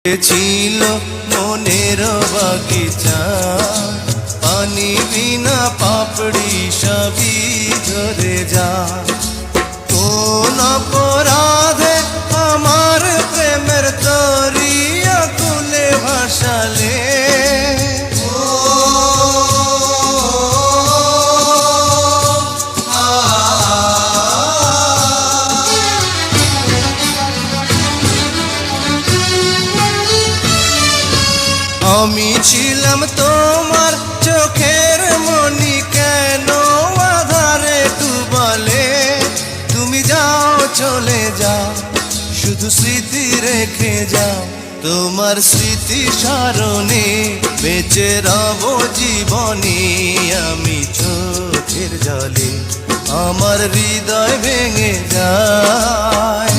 ছিল মনের বাগিচা, পানি বিনা পাপড়ি সবই ঝরে যা। কোন অপরাধে আমার প্রেমের তরিয়া কুলে ভাসালে, আমি ছিলাম তোমার চোখের মনি, কেন আধারে ডুবালে? তুমি যাও চলে যাও, শুধু স্মৃতি রেখে যাও। তোমার স্মৃতি স্মরণে বেঁচে রব জীবনে। আমি চোখের জলে আমার হৃদয় ভেঙে যায়।